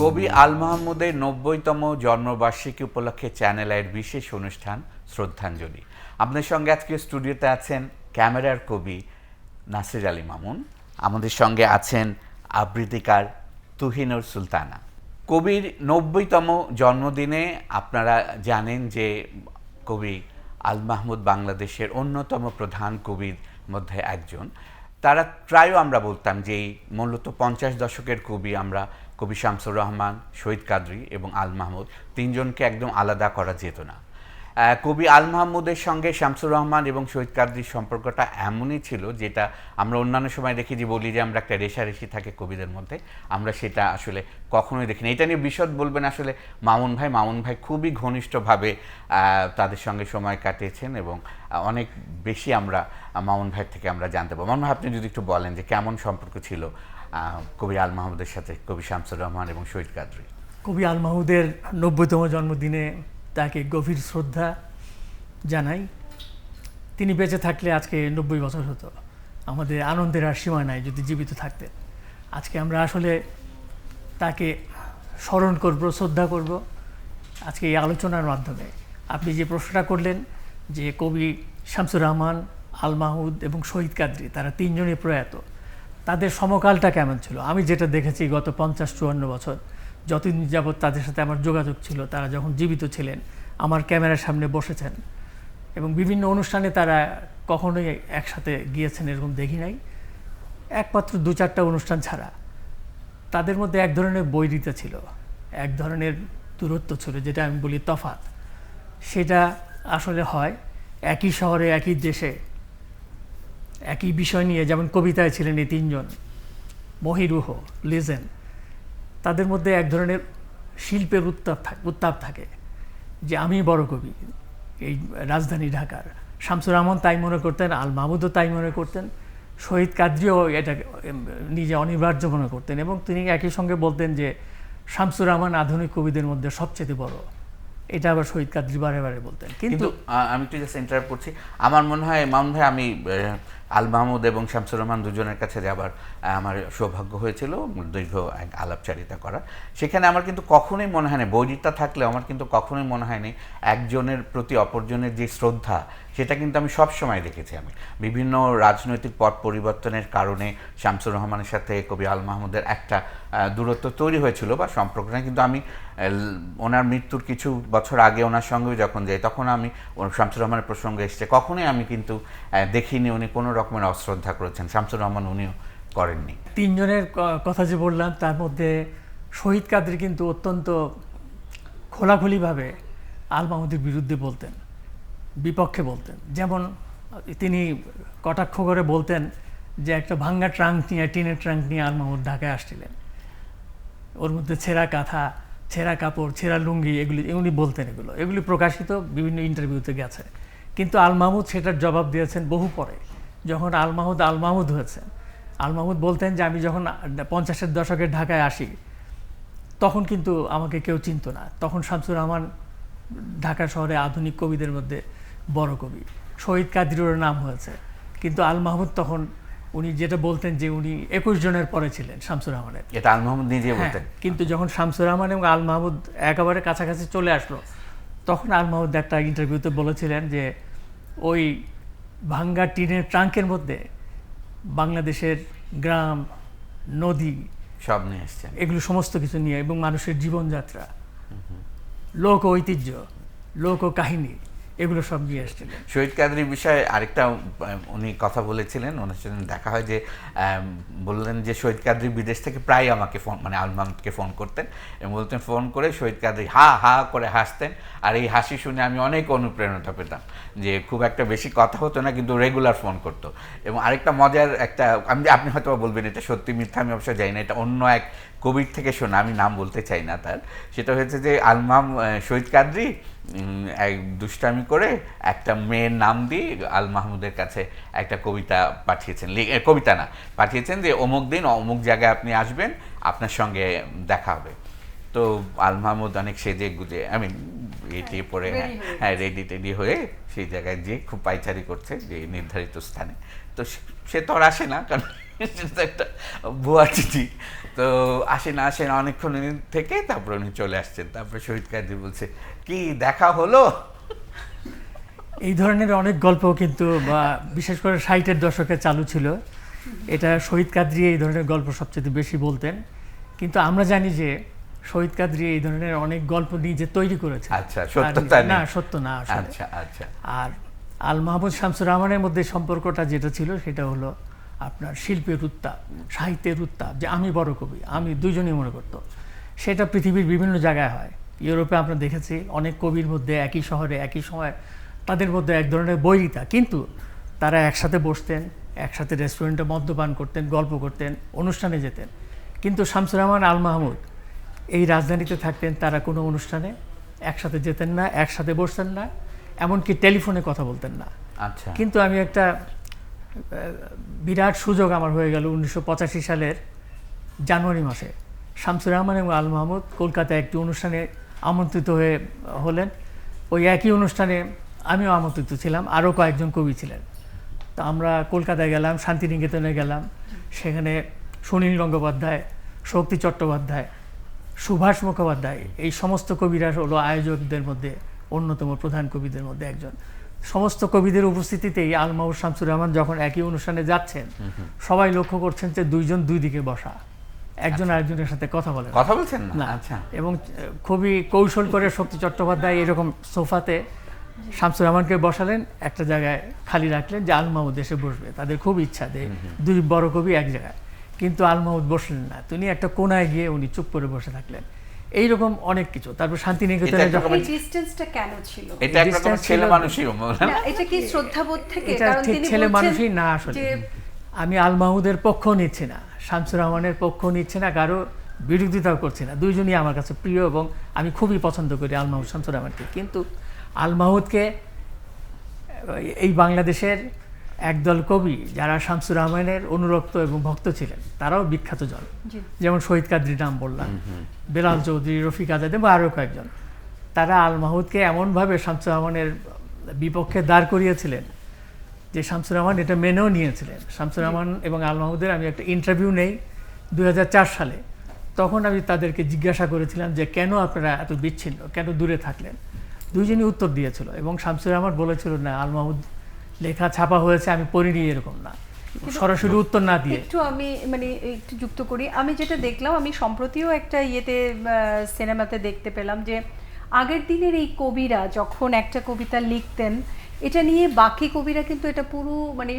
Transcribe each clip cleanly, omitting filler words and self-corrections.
কবি আল মাহমুদের ৯০তম জন্মবার্ষিকী উপলক্ষে চ্যানেল আইয়ের বিশেষ অনুষ্ঠান শ্রদ্ধাঞ্জলি। আপনাদের সঙ্গে আজকে স্টুডিওতে আছেন ক্যামেরার কবি নাসির আলী মামুন, আমাদের সঙ্গে আছেন আবৃত্তিকার তুহিনুর সুলতানা। কবির ৯০তম জন্মদিনে আপনারা জানেন যে কবি আল মাহমুদ বাংলাদেশের অন্যতম প্রধান কবির মধ্যে একজন। তারা প্রায়ও আমরা বলতাম যে মূলত ৫০ দশকের কবি আমরা কবি শামসুর রহমান, শহীদ কাদরী এবং আল মাহমুদ তিনজনকে একদম আলাদা করা যেত না। কবি আল মাহমুদের সঙ্গে শামসুর রহমান এবং শহীদ কাদরীর সম্পর্কটা এমনই ছিল যেটা আমরা অন্যান্য সময় দেখি যে বলি যে আমরা একটা রেষারেষি থাকে কবিদের মধ্যে, আমরা সেটা আসলে কখনোই দেখিনি। এটা নিয়ে বিশদ বলবেন আসলে মামুন ভাই খুবই ঘনিষ্ঠভাবে তাদের সঙ্গে সময় কাটিয়েছেন এবং অনেক বেশি আমরা মামুন ভাইয়ের থেকে আমরা জানতে পারবো। মামুন ভাই, আপনি যদি একটু বলেন যে কেমন সম্পর্ক ছিল কবি আল মাহমুদের সাথে কবি শামসুর রহমান এবং শহীদ কাদরী। কবি আল মাহমুদের ৯০তম জন্মদিনে তাকে গভীর শ্রদ্ধা জানাই। তিনি বেঁচে থাকলে আজকে ৯০ বছর হতো। আমাদের আনন্দের আর সীমা নাই যদি জীবিত থাকতেন। আজকে আমরা আসলে তাকে স্মরণ করব, শ্রদ্ধা করব আজকে এই আলোচনার মাধ্যমে। আপনি যে প্রশ্নটা করলেন যে কবি শামসুর রহমান, আল মাহমুদ এবং শহীদ কাদরী তারা তিনজনই প্রয়াত, তাদের সমকালটা কেমন ছিল? আমি যেটা দেখেছি গত ৫০-৫৪ বছর যতদিন যাবৎ তাদের সাথে আমার যোগাযোগ ছিল, তারা যখন জীবিত ছিলেন আমার ক্যামেরার সামনে বসেছেন এবং বিভিন্ন অনুষ্ঠানে তারা কখনোই একসাথে গিয়েছেন এরকম দেখি নাই, একমাত্র ২-৪টা অনুষ্ঠান ছাড়া। তাদের মধ্যে এক ধরনের বৈরিতা ছিল, এক ধরনের দূরত্ব ছিল, যেটা আমি বলি তফাৎ। সেটা আসলে হয় একই শহরে, একই দেশে, একই বিষয় নিয়ে। যেমন কবিতায় ছিলেন এই তিনজন মহিরুহ লিজেন্ড, তাদের মধ্যে এক ধরনের শিল্পের উত্তাপ থাকে যে আমি বড় কবি এই রাজধানী ঢাকার। শামসুর রহমান তাই মনে করতেন, আল মাহমুদও তাই মনে করতেন, শহীদ কাদরীও এটা নিজে অনিবার্য মনে করতেন এবং তিনি একই সঙ্গে বলতেন যে শামসুর রহমান আধুনিক কবিদের মধ্যে সবচেয়ে বড়। এটা আবার শহীদ কাদরী বারে বারে বলতেন। কিন্তু আমি একটু জাস্ট ইন্টারাপ্ট করছি, আমার মনে হয় মামুন ভাই, আমি আল মাহমুদ এবং শামসুর রহমান দুজনের কাছে যাবার আমার সৌভাগ্য হয়েছিল দীর্ঘ এক আলাপচারিতা করার। সেখানে আমার কিন্তু কখনোই মনে হয়নি, বৈরিতা থাকলেও আমার কিন্তু কখনোই মনে হয়নি একজনের প্রতি অপরজনের যে শ্রদ্ধা, সেটা কিন্তু আমি সব সময় দেখেছি। আমি বিভিন্ন রাজনৈতিক পট পরিবর্তনের কারণে শামসুর রহমানের সাথে কবি আল মাহমুদের একটা দূরত্ব তৈরি হয়েছিল বা সম্পর্কটা, কিন্তু আমি ওনার মৃত্যুর কিছু বছর আগে ওনার সঙ্গে যখন যাই তখন আমি শামসুর রহমানের প্রসঙ্গে এসেছে, কখনোই আমি কিন্তু দেখিনি উনি কোনো রকমের অশ্রদ্ধা করেছেন। শামসুর রহমান উনিও করেননি। তিনজনের কথা যে বললাম তার মধ্যে শহীদ কাদরী কিন্তু অত্যন্ত খোলাখুলিভাবে আল মাহমুদের বিরুদ্ধে বলতেন, বিপক্ষে বলতেন। যেমন তিনি কটাক্ষ করে বলতেন যে একটা ভাঙ্গা ট্রাঙ্ক নিয়ে, টিনের ট্রাঙ্ক নিয়ে আল মাহমুদ ঢাকায় আসছিলেন, ওর মধ্যে ছেঁড়া কাঁথা, ছেঁড়া কাপড়, ছেঁড়া লুঙ্গি, এগুলি বলতেন। এগুলি প্রকাশিত বিভিন্ন ইন্টারভিউতে গেছে। কিন্তু আল মাহমুদ সেটার জবাব দিয়েছেন বহু পরে, যখন আল মাহমুদ হয়েছেন। আল মাহমুদ বলতেন যে আমি যখন ৫০-এর দশকের ঢাকায় আসি তখন কিন্তু আমাকে কেউ চিনত না। তখন শামসুর রহমান ঢাকা শহরে আধুনিক কবিদের মধ্যে বড় কবি, শহীদ কাদরীর নাম হয়েছে। কিন্তু আল মাহমুদ তখন উনি যেটা বলতেন যে উনি ২১ জনের পরে ছিলেন শামসুর রহমানের, এটা আল মাহমুদ নিজে বলতেন। কিন্তু যখন শামসুর রহমান এবং আল মাহমুদ একেবারে কাছাকাছি চলে আসলো তখন আল মাহমুদ একটা ইন্টারভিউতে বলেছিলেন যে ওই ভাঙ্গা টিনের ট্রাঙ্কের মধ্যে বাংলাদেশের গ্রাম, নদী সব নিয়ে এসছেন, এগুলো সমস্ত কিছু নিয়ে, এবং মানুষের জীবনযাত্রা, লোক ঐতিহ্য, লোক কাহিনী, এগুলো সব নিয়ে এসেছিলেন। শহীদ কাদরীর বিষয়ে আরেকটা উনি কথা বলেছিলেন, ওনার সাথে দেখা হয় যে বললেন যে শহীদ কাদরী বিদেশ থেকে প্রায় আমাকে ফোন, মানে আল মাহমুদকে ফোন করতেন এবং বলতেন, ফোন করে শহীদ কাদরী হা হা করে হাসতেন, আর এই হাসি শুনে আমি অনেক অনুপ্রেরণা পেতাম যে খুব একটা বেশি কথা হতো না কিন্তু রেগুলার ফোন করতো। এবং আরেকটা মজার একটা, আপনি হয়তো বলবেন এটা সত্যি মিথ্যা আমি অবশ্যই জানি না, এটা অন্য এক কবির থেকে শোনা, আমি নাম বলতে চাই না তার। সেটা হয়েছে যে শহীদ কাদরী এক দুষ্টামি করে একটা মেয়ের নাম দিয়ে আল মাহমুদের কাছে একটা কবিতা পাঠিয়েছেন, কবিতা না, পাঠিয়েছেন যে অমুক দিন অমুক জায়গায় আপনি আসবেন, আপনার সঙ্গে দেখা হবে। তো আল মাহমুদ অনেক সেজে গুজে, আমি এটি পরে রেডি টেডি হয়ে সেই জায়গায় যেয়ে খুব পাইচারি করছে যে নির্ধারিত স্থানে। তো সে তো আর আসে না, কারণ সেটা তো একটা ভুয়া চিঠি। তো আসেন অনেকক্ষণ থেকে তারপরে উনি চলে আসছেন। তারপরে শহীদ কাজী বলছে, কি দেখা হলো? এই ধরনের অনেক গল্প কিন্তু বা বিশেষ করে 60-এর দশকে চালু ছিল। এটা শহীদ কাদরী এই ধরনের গল্প সবচেয়ে বেশি বলতেন। কিন্তু আমরা জানি যে শহীদ কাদরী এই ধরনের অনেক গল্প নিজে তৈরি করেছে। আচ্ছা, সত্যতা নেই। না, সত্য না আসলে। আচ্ছা আচ্ছা। আর আল মাহমুদ শামসুর রহমানের মধ্যে সম্পর্কটা যেটা ছিল সেটা হলো আপনার শিল্পের উত্তাপ, সাহিত্যের উত্তাপ, যে আমি বড় কবি, আমি দুইজনই মনে করতো। সেটা পৃথিবীর বিভিন্ন জায়গায় হয়। ইউরোপে আমরা দেখেছি অনেক কবির মধ্যে একই শহরে একই সময় তাদের মধ্যে এক ধরনের বৈরিতা, কিন্তু তারা একসাথে বসতেন, একসাথে রেস্টুরেন্টে মদ্যপান করতেন, গল্প করতেন, অনুষ্ঠানে যেতেন। কিন্তু শামসুর রহমান, আল মাহমুদ এই রাজধানীতে থাকতেন, তারা কোনো অনুষ্ঠানে একসাথে যেতেন না, একসাথে বসতেন না, এমনকি টেলিফোনে কথা বলতেন না। আচ্ছা। কিন্তু আমি একটা বিরাট সুযোগ আমার হয়ে গেল 1985 সালের জানুয়ারি মাসে। শামসুর রহমান এবং আল মাহমুদ কলকাতায় একটি অনুষ্ঠানে আমন্ত্রিত হলেন। ওই একই অনুষ্ঠানে আমিও আমন্ত্রিত ছিলাম, আরও কয়েকজন কবি ছিলেন। তো আমরা কলকাতায় গেলাম, শান্তিনিকেতনে গেলাম। সেখানে সুনীল গঙ্গোপাধ্যায়, শক্তি চট্টোপাধ্যায়, সুভাষ মুখোপাধ্যায়, এই সমস্ত কবিরা হলো আয়োজকদের মধ্যে অন্যতম প্রধান কবিদের মধ্যে একজন। সমস্ত কবিদের উপস্থিতিতেই আল মাহমুদ, শামসুর রহমান যখন একই অনুষ্ঠানে যাচ্ছেন, সবাই লক্ষ্য করছেন যে দুইজন দুই দিকে বসা, একজন আরেকজনের সাথে কথা বলেন, কথা বলছেন না। না। আচ্ছা। এবং খুবই কৌশল করে শক্তি চট্টোপাধ্যায় এরকম সোফাতে শামসুর রহমানকে বসালেন, একটা জায়গায় খালি রাখলেন যে আল মাহমুদ এসে বসবে। তাদের খুব ইচ্ছা যে দুই বড় কবি এক জায়গায়, কিন্তু আল মাহমুদ বসলেন না। তিনি একটা কোনায় গিয়ে উনি চুপ করে বসে থাকলেন। এইরকম অনেক কিছু। তারপর শান্তিনিকেতনে এটা এই ডিসটেন্সটা কেন ছিল? এটা এক রকমের ছেলে মানুষই না, এটা কি শ্রদ্ধাবোধ থেকে? এটা কারণ ঠিক তিনি ছেলে বলছেন মানুষই না আসলে। যে আমি আল মাহমুদের পক্ষ নিচ্ছি না, শামসুর রহমানের পক্ষ নিচ্ছি না, কারো বিরোধিতাও করছি না। দুইজনই আমার কাছে প্রিয় এবং আমি খুবই পছন্দ করি আল মাহমুদ, শামসুর রহমানকে। কিন্তু আল মাহমুদকে এই বাংলাদেশের একদল কবি যারা শামসুর রহমানের অনুরক্ত এবং ভক্ত ছিলেন, তারাও বিখ্যাত জন, জি। যেমন শহীদ কাদরীর নাম বললাম, বেলাল চৌধুরী, রফিক আজাদ এবং আরও কয়েকজন। তারা আল মাহমুদকে এমনভাবে শামসুর রহমানের বিপক্ষে দাঁড় করিয়েছিলেন যে শামসুর রহমান এটা মেনেও নিয়েছিলেন। শামসুর রহমান এবং আল মাহমুদের আমি একটা ইন্টারভিউ নেই 2004 সালে। তখন আমি তাদেরকে জিজ্ঞাসা করেছিলাম যে কেন আপনারা এত বিচ্ছিন্ন, কেন দূরে থাকলেন? দুইজনই উত্তর দিয়েছিল এবং শামসুর রহমান বলেছিল, না, আল মাহমুদ লেখা ছাপা হয়েছে, আমি পড়িনি, এরকম না, সরাসরি উত্তর না দিয়ে। একটু আমি একটু যুক্ত করি। আমি যেটা দেখলাম, আমি সম্প্রতিও একটা সিনেমাতে দেখতে পেলাম যে আগের দিনের এই কবিরা যখন একটা কবিতা লিখতেন, এটা নিয়ে বাকি কবিরা কিন্তু এটা পুরো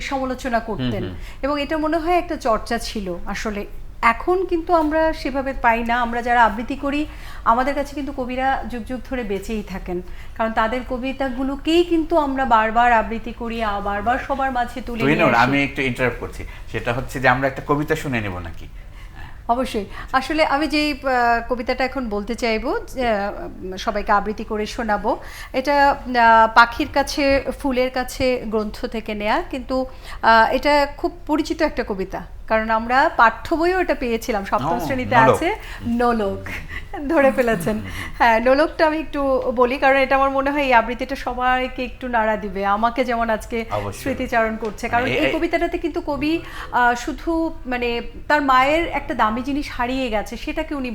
সমালোচনা করতেন এবং এটা মনে হয় একটা চর্চা ছিল আসলে। এখন কিন্তু আমরা সেভাবে পাই না। আমরা যারা আবৃত্তি করি, আমাদের কাছে কিন্তু কবিরা যুগ যুগ ধরে বেঁচেই থাকেন, কারণ তাদের কবিতাগুলোকেই কিন্তু আমরা বারবার আবৃত্তি করি, বারবার সবার মাঝে তুলে নিয়ে আসি। আমি একটু ইন্টারাপ্ট করছি, সেটা হচ্ছে যে আমরা একটা কবিতা শুনে নেব নাকি? অবশ্যই। আসলে আমি যেই কবিতাটা এখন বলতে চাইবো, সবাইকে আবৃত্তি করে শোনাবো, এটা পাখির কাছে ফুলের কাছে গ্রন্থ থেকে নেয়া, কিন্তু এটা খুব পরিচিত একটা কবিতা, কারণ আমরা পাঠ্য বইও এটা পেয়েছিলাম, সপ্তম শ্রেণীতে আছে। নোলক ধরে ফেলেছেন। হ্যাঁ, নোলকটা আমি একটু বলি, কারণ এটা আমার মনে হয় এই আবৃত্তিটা সবাইকে একটু নাড়া দিবে, আমাকে যেমন আজকে স্মৃতিচারণ করছে। কারণ এই কবিতাটাতে কিন্তু কবি শুধু তার মায়ের একটা দামি জিনিস হারিয়ে গেছে সেটাকে উনি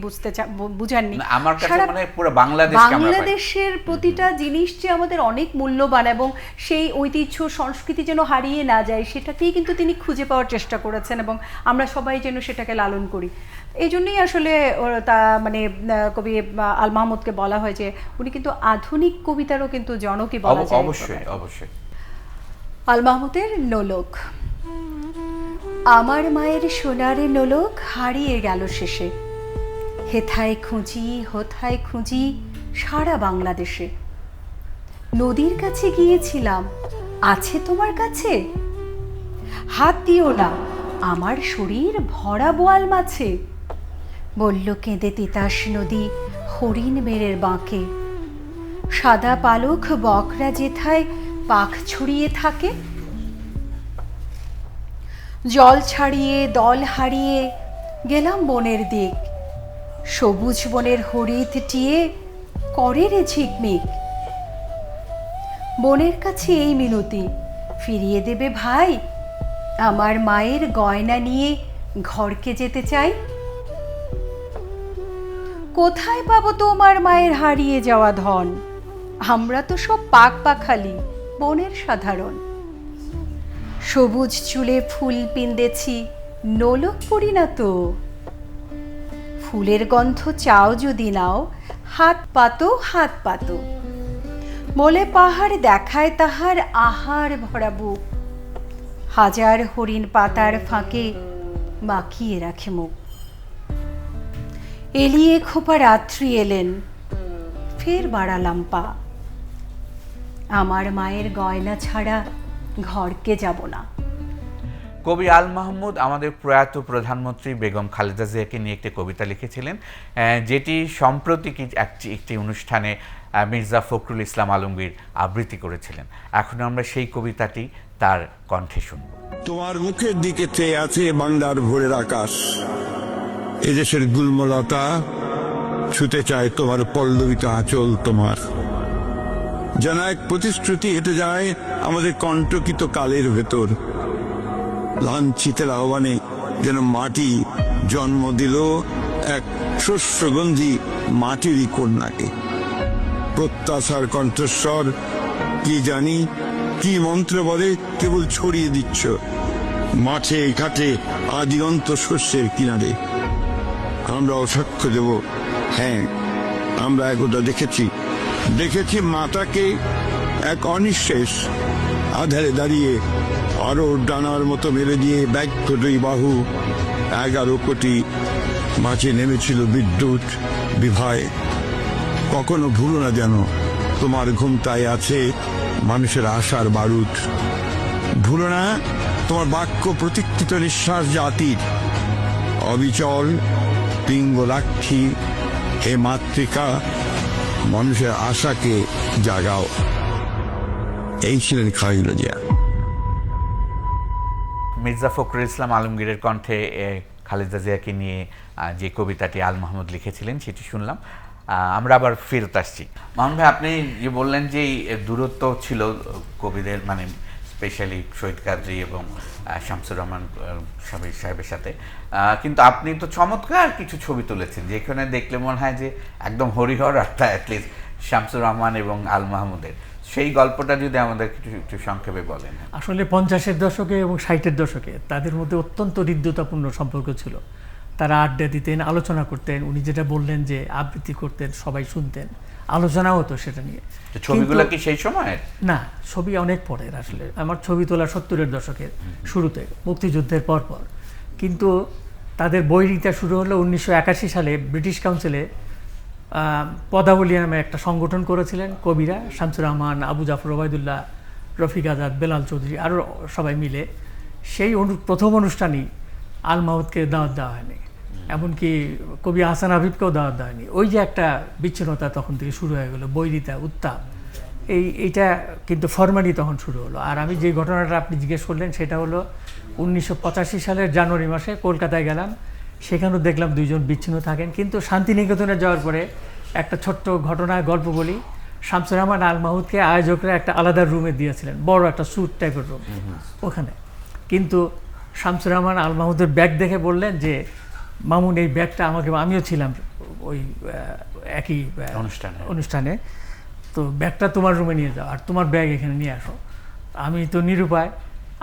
বুঝাননি। আমার কাছে মনে হয় পুরো বাংলাদেশের প্রতিটা জিনিস যে আমাদের অনেক মূল্যবান এবং সেই ঐতিহ্য সংস্কৃতি যেন হারিয়ে না যায়, সেটাকেই কিন্তু তিনি খুঁজে পাওয়ার চেষ্টা করেছেন এবং আমরা সবাই যেন সেটাকে লালন করি। এই জন্যই আসলে কবি আল মাহমুদকে বলা হয় যে উনি কিন্তু আধুনিক কবিতারও কিন্তু জনকই বলা যায়। অবশ্যই অবশ্যই। আল মাহমুদের নোলক। আমার মায়ের সোনারে নোলক হারিয়ে গেল শেষে, হেথায় খুঁজি হোথায় খুঁজি সারা বাংলাদেশে। নদীর কাছে গিয়েছিলাম, আছে তোমার কাছে? হাত দিও না, আমার শরীর ভরা বোয়াল মাছে। বলল কেঁদে তিতাস নদী হরিণ বেড়ের বাঁকে, সাদা পালক বকরা যেথায় পাখ ছড়িয়ে থাকে। জল ছাড়িয়ে দল হারিয়ে গেলাম বনের দিক, সবুজ বনের হরিৎ টিয়ে করে রে ঝিকমিক। বনের কাছে এই মিনতি, ফিরিয়ে দেবে ভাই আমার মায়ের গয়না নিয়ে ঘরকে যেতে চাই। কোথায় পাবো তোমার মায়ের হারিয়ে যাওয়া ধন? আমরা তো সব পাক পাখালি, বনের সাধারণ। সবুজ চুলে ফুল পিন্দেছি, নোলক পড়ি না তো। ফুলের গন্ধ চাও যদি নাও, হাত পাতো হাত পাতো। বলে পাহাড় দেখায় তাহার আহার ভরা বুক, হাজার হরিণ পাতার ফাঁকে মাখিয়ে রাখে মুখ। এলিয়ে খোপা রাত্রি এলেন, ফের বাড়ালাম পা। আমার মায়ের গয়না ছাড়া ঘরকে যাব না। কবি আল মাহমুদ আমাদের প্রয়াত প্রধানমন্ত্রী বেগম খালেদা জিয়াকে নিয়ে একটি কবিতা লিখেছিলেন, যেটি সম্প্রতি একটি অনুষ্ঠানে মির্জা ফখরুল ইসলাম আলমগীর আবৃত্তি করেছিলেন। এখন আমরা সেই কবিতাটি তার কণ্ঠে শুনব। তোমার মুখের দিকে চেয়ে আছে বাংলার ভোরের আকাশ। এদেশের গুল্মলতা ছুতে চায় তোমার পল্লবিত আঁচল। তোমার যেন এক প্রতিশ্রুতি হেঁটে যায় আমাদের কণ্টকিত কালের ভেতর। লাঞ্ছিতের আহ্বানে যেন মাটি জন্ম দিল এক শস্যগন্ধি মাটিরই কন্যাকে। প্রত্যাশার কণ্ঠস্বর কি জানি কি মন্ত্র বলে কেবল ছড়িয়ে দিচ্ছ মাঠে ঘাটে আদিগন্ত শস্যের কিনারে। আমরাও সাক্ষ্য দেব, হ্যাঁ আমরা একদা দেখেছি মাতাকে এক অনিঃশেষ আধারে দাঁড়িয়ে আরো ডানার মতো মেরে দিয়ে ব্যক্ত দুই বাহু 11 কোটি মাঝে নেমেছিল বিদ্যুৎ বিভায়। কখনো ভুলো না যেন তোমার ঘুমটায় আছে মানুষের আশার বারুদ। ভুলো না তোমার বাক্য প্রতীক্ষিত নিঃশ্বাস জাতির অবিচল পিঙ্গলাক্ষী। হে মাতৃকা, মানুষের আশাকে জাগাও। এই ছিলেন খালেদা জিয়া। মির্জা ফখরুল ইসলাম আলমগীরের কণ্ঠে খালেদা জিয়াকে নিয়ে যে কবিতাটি আল মাহমুদ লিখেছিলেন সেটি শুনলাম। আমরা আবার ফেরত আসছি। মামুন ভাই, আপনি যে বললেন যে দূরত্ব ছিল কবিদের, মানে স্পেশালি শহীদ কাদরী এবং শামসুর রহমান সাহেবের সাথে, কিন্তু আপনি তো চমৎকার কিছু ছবি তুলেছেন যেখানে দেখলে মনে হয় যে একদম হরিহর অর্থাৎ অ্যাটলিস্ট শামসুর রহমান এবং আল মাহমুদের সেই গল্পটা যদি আমাদের একটু সংক্ষেপে বলেন। আসলে 50-এর দশকে এবং 60-এর দশকে তাদের মধ্যে অত্যন্ত হৃদ্যতাপূর্ণ সম্পর্ক ছিল। তারা আড্ডা দিতেন, আলোচনা করতেন। উনি যেটা বললেন যে আবৃত্তি করতেন, সবাই শুনতেন, আলোচনাও হতো সেটা নিয়ে। ছবিগুলো কি সেই সময়? না, ছবি অনেক পরের। আসলে আমার ছবি তোলা 70-এর দশকের শুরুতে, মুক্তিযুদ্ধের পরপর। কিন্তু তাদের বৈরিতা শুরু হলো 1981 সালে। ব্রিটিশ কাউন্সিলে পদাবলী নামে একটা সংগঠন করেছিলেন কবিরা, শামসুর রহমান, আবু জাফর ওবায়দুল্লাহ, রফিক আজাদ, বেলাল চৌধুরী, আরও সবাই মিলে। সেই প্রথম অনুষ্ঠানই আল মাহমুদকে দাওয়াত দেওয়া হয়নি, এমনকি কবি হাসান হাবিবকেও দাওয়াত দেওয়া হয়নি। ওই যে একটা বিচ্ছিন্নতা তখন থেকে শুরু হয়ে গেলো, বৈরিতা, উত্তাপ, এইটা কিন্তু ফরমালি তখন শুরু হলো। আর আমি যে ঘটনাটা আপনি জিজ্ঞেস করলেন সেটা হলো 1985 সালের জানুয়ারি মাসে কলকাতায় গেলাম। সেখানেও দেখলাম দুইজন বিচ্ছিন্ন থাকেন। কিন্তু শান্তিনিকেতনে যাওয়ার পরে একটা ছোট্ট ঘটনা গল্প বলি। শামসুর রহমান আল মাহমুদকে আয়োজকরা একটা আলাদা রুমে দিয়েছিলেন, বড় একটা স্যুট টাইপের রুম ওখানে। কিন্তু শামসুর রহমান আল মাহমুদের ব্যাগ দেখে বললেন যে, মামুন এই ব্যাগটা আমাকে, আমিও ছিলাম ওই একই অনুষ্ঠানে, তো ব্যাগটা তোমার রুমে নিয়ে যাও আর তোমার ব্যাগ এখানে নিয়ে আসো। আমি তো নিরুপায়।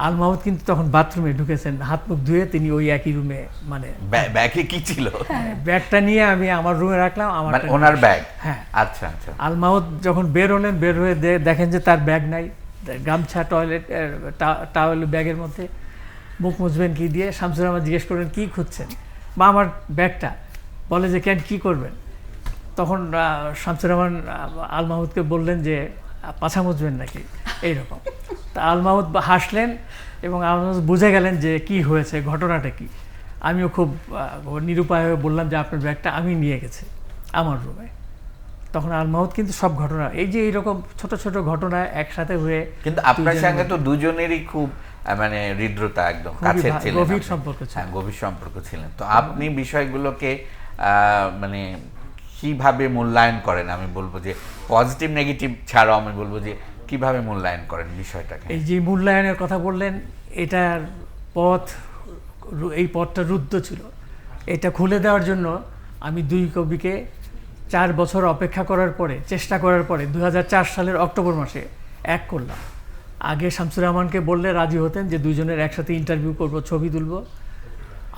আল মাহমুদ কিন্তু তখন বাথরুমে ঢুকেছেন, হাত মুখ ধুয়ে তিনি ওই একই রুমে, মানে ব্যাগে কি ছিল? ব্যাগটা নিয়ে আমি আমার রুমে রাখলাম। আমার ওনার ব্যাগ? হ্যাঁ। আচ্ছা আচ্ছা। আল মাহমুদ যখন বের হলেন, বের হয়ে দেখেন যে তার ব্যাগ নাই, গামছা, টয়লেট টাওয়েল ব্যাগের মধ্যে। মুখ মুছবেন কি দিয়ে? শামসুর রহমান জিজ্ঞেস করলেন কি খুঁজছেন, বা আমার ব্যাগটা। বলে যে কেন, কি করবেন? তখন শামসুর রহমান আল মাহমুদকে বললেন যে পাছা মুছবেন নাকি, এইরকম। তা আল মাহমুদ হাসলেন এবং আল মাহমুদ বুঝে গেলেন যে কি হয়েছে, ঘটনাটা কি। আমিও খুব নিরুপায় হয়ে বললাম যে আপনার ব্যাগটা আমি নিয়ে গেছি আমার রুমে। তখন আল মাহমুদ কিন্তু সব ঘটনা, এই যে এইরকম ছোট ছোট ঘটনা একসাথে হয়ে। কিন্তু আপনার সঙ্গে তো দুজনেরই খুব মানে হৃদ্রতা, একদম কাছের ছিলেন, গভীর সম্পর্ক ছিল। হ্যাঁ, গভীর সম্পর্ক ছিলেন। তো আপনি বিষয়গুলোকে মানে কিভাবে মূল্যায়ন করেন? আমি বলবো যে পজিটিভ নেগেটিভ ছাড়াও আমি বলবো যে কিভাবে মূল্যায়ন করেন বিষয়টাকে? এই যে মূল্যায়নের কথা বললেন, এটার এই পথটা রুদ্ধ ছিল। এটা খুলে দেওয়ার জন্য আমি দুই কবিকে 4 বছর অপেক্ষা করার পরে, চেষ্টা করার পরে 2004 সালের অক্টোবর মাসে এক করলাম। আগে শামসুর রহমানকে বললে রাজি হতেন যে দুইজনের একসাথে ইন্টারভিউ করব, ছবি তুলব।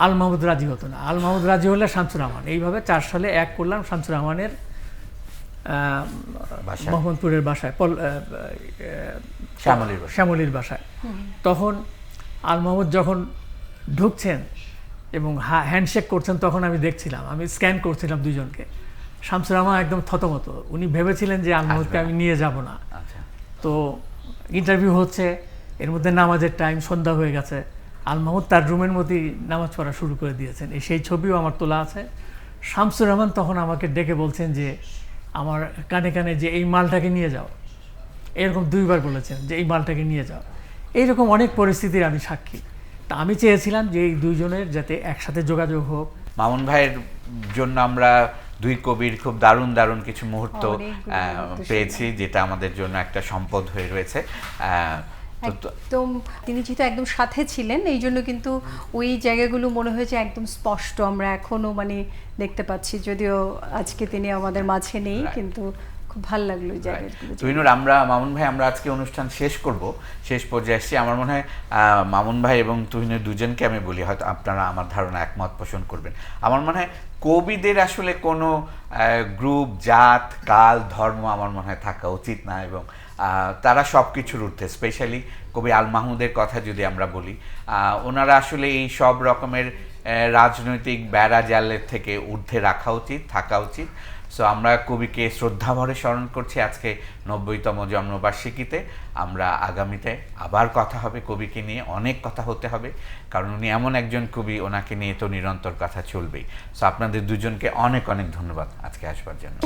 আল মাহমুদ রাজি হতো না, আল মাহমুদ রাজি হলে শামসুর রহমান। এইভাবে 4 সালে এক করলাম শামসুর রহমানের বাসায়। মোহাম্মদপুরের বাসায়, শ্যামলীর বাসায়। শ্যামলীর বাসায়। তখন আল মাহমুদ যখন ঢুকছেন এবং হ্যান্ডশেক করছেন, তখন আমি দেখছিলাম, আমি স্ক্যান করছিলাম দুজনকে। শামসুর রহমান একদম থতমত, উনি ভেবেছিলেন যে আল মাহমুদকে আমি নিয়ে যাব না। আচ্ছা, তো ইন্টারভিউ হচ্ছে, এর মধ্যে নামাজের টাইম, সন্ধ্যা হয়ে গেছে। আল মাহমুদ তার রুমের মধ্যেই নামাজ পড়া শুরু করে দিয়েছেন। সেই ছবিও আমার তোলা আছে। শামসুর রহমান তখন আমাকে ডেকে বলছেন যে আমার কানে কানে যে এই মালটাকে নিয়ে যাও, এরকম 2বার বলেছেন যে এই মালটাকে নিয়ে যাও। এইরকম অনেক পরিস্থিতির আমি সাক্ষী। তা আমি চেয়েছিলাম যে এই দুইজনের যাতে একসাথে যোগাযোগ হোক। মামুন ভাইয়ের জন্য আমরা দুই কবির খুব দারুণ দারুণ কিছু মুহূর্ত অনেকগুলো মুহূর্ত পেয়েছি, যেটা আমাদের জন্য একটা সম্পদ হয়ে রয়েছে। একদম তিনি যেহেতু একদম সাথে ছিলেন, এই জন্য কিন্তু ওই জায়গাগুলো মনে হয়েছে একদম স্পষ্ট, আমরা এখনো মানে দেখতে পাচ্ছি, যদিও আজকে তিনি আমাদের মাঝে নেই, কিন্তু খুব ভালো লাগলো এই জায়গাগুলো। তুহিনুর, আমরা মামুন ভাই আমরা আজকে অনুষ্ঠান শেষ করব, শেষ পর্যায়ে আসছি। আমার মনে হয় মামুন ভাই এবং তুহিনুর দুজনকে আমি বলি, হয়তো আপনারা আমার ধারণা একমত পোষণ করবেন। আমার মনে হয় কবিদের আসলে কোনো গ্রুপ, জাত, কাল, ধর্ম আমার মনে হয় থাকা উচিত না, এবং তারা সব কিছুর ঊর্ধ্বে। স্পেশালি কবি আল মাহমুদের কথা যদি আমরা বলি, ওনারা আসলে এই সব রকমের রাজনৈতিক বেড়াজালের থেকে ঊর্ধ্বে রাখা উচিত, থাকা উচিত। সো আমরা কবিকে শ্রদ্ধাভরে স্মরণ করছি আজকে 90তম জন্মবার্ষিকীতে। আমরা আগামীতে আবার কথা হবে কবিকে নিয়ে, অনেক কথা হতে হবে, কারণ উনি এমন একজন কবি, ওনাকে নিয়ে তো নিরন্তর কথা চলবেই। সো আপনাদের দুজনকে অনেক অনেক ধন্যবাদ আজকে আসবার জন্য।